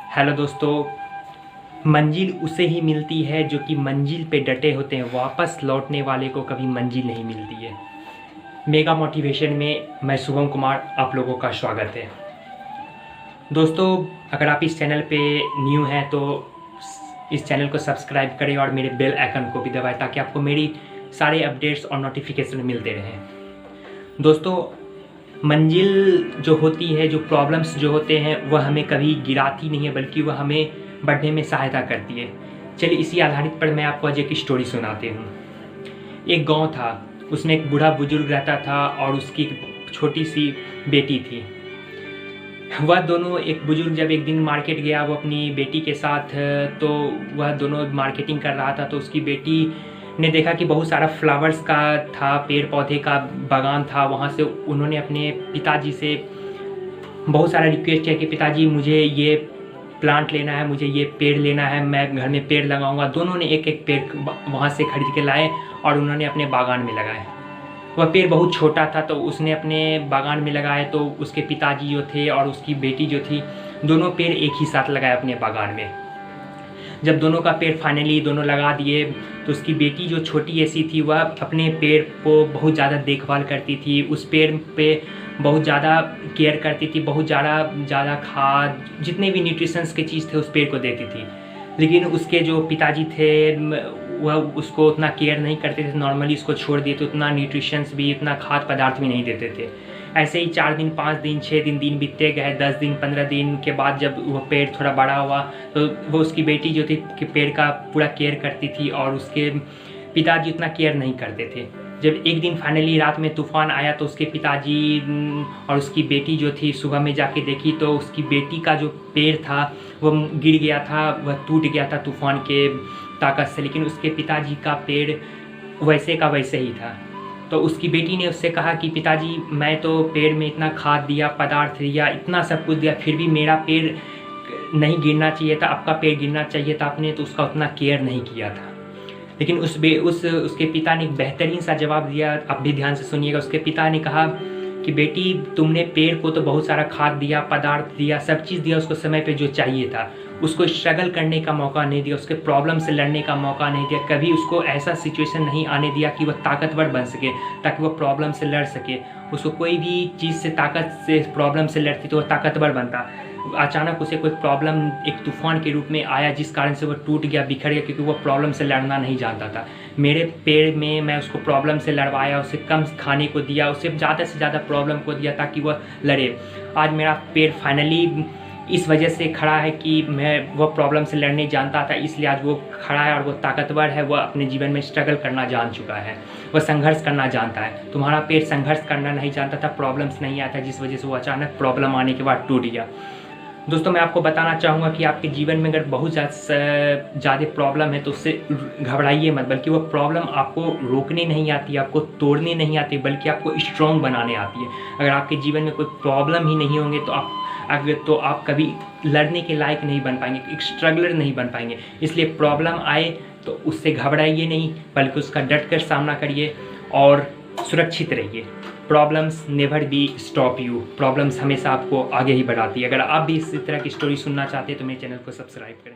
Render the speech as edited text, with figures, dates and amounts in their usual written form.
Hello दोस्तों। मंजिल उसे ही मिलती है जो कि मंजिल पे डटे होते हैं, वापस लौटने वाले को कभी मंजिल नहीं मिलती है। मेगा मोटिवेशन में मैं शुभम कुमार, आप लोगों का स्वागत है। दोस्तों, अगर आप इस चैनल पे न्यू हैं तो इस चैनल को सब्सक्राइब करें और मेरे बेल आइकन को भी दबाएं ताकि आपको मेरी सारे अपडेट्स और नोटिफिकेशन मिलते रहें। दोस्तों, मंजिल जो होती है, जो प्रॉब्लम्स जो होते हैं, वह हमें कभी गिराती नहीं है बल्कि वह हमें बढ़ने में सहायता करती है। चलिए इसी आधारित पर मैं आपको आज एक स्टोरी सुनाते हूँ। एक गांव था, उसमें एक बूढ़ा बुजुर्ग रहता था और उसकी एक छोटी सी बेटी थी। वह दोनों, एक बुजुर्ग जब एक दिन मार्केट गया वो अपनी बेटी के साथ, तो वह दोनों मार्केटिंग कर रहा था तो उसकी बेटी ने देखा कि बहुत सारा फ्लावर्स का था, पेड़ पौधे का बागान था। वहाँ से उन्होंने अपने पिताजी से बहुत सारा रिक्वेस्ट किया कि पिताजी मुझे ये प्लांट लेना है, मुझे ये पेड़ लेना है, मैं घर में पेड़ लगाऊंगा। दोनों ने एक एक पेड़ वहाँ से खरीद के लाए और उन्होंने अपने बागान में लगाए। वह पेड़ बहुत छोटा था तो उसने अपने बागान में लगाए, तो उसके पिताजी जो थे और उसकी बेटी जो थी, दोनों पेड़ एक ही साथ लगाए अपने बागान में। जब दोनों का पेड़ फाइनली दोनों लगा दिए तो उसकी बेटी जो छोटी ऐसी थी, वह अपने पेड़ को बहुत ज़्यादा देखभाल करती थी, उस पेड़ पे बहुत ज़्यादा केयर करती थी, बहुत ज़्यादा खाद, जितने भी न्यूट्रिशंस के चीज़ थे उस पेड़ को देती थी। लेकिन उसके जो पिताजी थे वह उसको उतना केयर नहीं करते थे, नॉर्मली उसको छोड़ दिए, तो उतना न्यूट्रिशंस भी, इतना खाद पदार्थ भी नहीं देते थे। ऐसे ही 4 दिन 5 दिन 6 दिन बीतते गए। 10 दिन 15 दिन के बाद जब वो पेड़ थोड़ा बड़ा हुआ तो वो उसकी बेटी जो थी कि पेड़ का पूरा केयर करती थी और उसके पिताजी उतना केयर नहीं करते थे। जब एक दिन फाइनली रात में तूफान आया तो उसके पिताजी और उसकी बेटी जो थी सुबह में जाके देखी तो उसकी बेटी का जो पेड़ था वो गिर गया था, वह टूट गया था तूफान के ताकत से, लेकिन उसके पिताजी का पेड़ वैसे का वैसे ही था। तो उसकी बेटी ने उससे कहा कि पिताजी, मैं तो पेड़ में इतना खाद दिया, पदार्थ दिया, इतना सब कुछ दिया, फिर भी मेरा पेड़ नहीं गिरना चाहिए था, आपका पेड़ गिरना चाहिए था, आपने तो उसका उतना केयर नहीं किया था। लेकिन उसके पिता ने एक बेहतरीन सा जवाब दिया। आप भी ध्यान से सुनिएगा। उसके पिता ने कहा कि बेटी, तुमने पेड़ को तो बहुत सारा खाद दिया, पदार्थ दिया, सब चीज़ दिया, उसको समय पे जो चाहिए था, उसको स्ट्रगल करने का मौका नहीं दिया, उसके प्रॉब्लम से लड़ने का मौका नहीं दिया, कभी उसको ऐसा सिचुएशन नहीं आने दिया कि वह ताकतवर बन सके ताकि वह प्रॉब्लम से लड़ सके। उसको कोई भी चीज़ से, ताकत से, प्रॉब्लम से लड़ती तो वह ताकतवर बनता। अचानक उसे कोई प्रॉब्लम एक तूफान के रूप में आया जिस कारण से वह टूट गया, बिखर गया, क्योंकि वह प्रॉब्लम से लड़ना नहीं जानता था। मेरे पेड़ में मैं उसको प्रॉब्लम से लड़वाया, उसे कम खाने को दिया, उसे ज़्यादा से ज़्यादा प्रॉब्लम को दिया ताकि वह लड़े। आज मेरा पेड़ फाइनली इस वजह से खड़ा है कि मैं वह प्रॉब्लम से लड़ने जानता था, इसलिए आज वो खड़ा है और वो ताकतवर है। वह अपने जीवन में स्ट्रगल करना जान चुका है, वह संघर्ष करना जानता है। तुम्हारा पेड़ संघर्ष करना नहीं जानता था, प्रॉब्लम्स नहीं आता, जिस वजह से वो अचानक प्रॉब्लम आने के बाद टूट गया। दोस्तों, मैं आपको बताना चाहूँगा कि आपके जीवन में अगर बहुत ज़्यादा प्रॉब्लम है तो उससे घबराइए मत, बल्कि वो प्रॉब्लम आपको रोकने नहीं आती, आपको तोड़ने नहीं आती, बल्कि आपको स्ट्रॉन्ग बनाने आती है। अगर आपके जीवन में कोई प्रॉब्लम ही नहीं होंगे तो आप कभी लड़ने के लायक नहीं बन पाएंगे, एक स्ट्रगलर नहीं बन पाएंगे। इसलिए प्रॉब्लम आए तो उससे घबराइए नहीं, बल्कि उसका डट कर सामना करिए और सुरक्षित रहिए। Problems never be stop you. Problems हमेशा आपको आगे ही बढ़ाती है। अगर आप भी इसी तरह की स्टोरी सुनना चाहते हैं तो मेरे चैनल को सब्सक्राइब करें।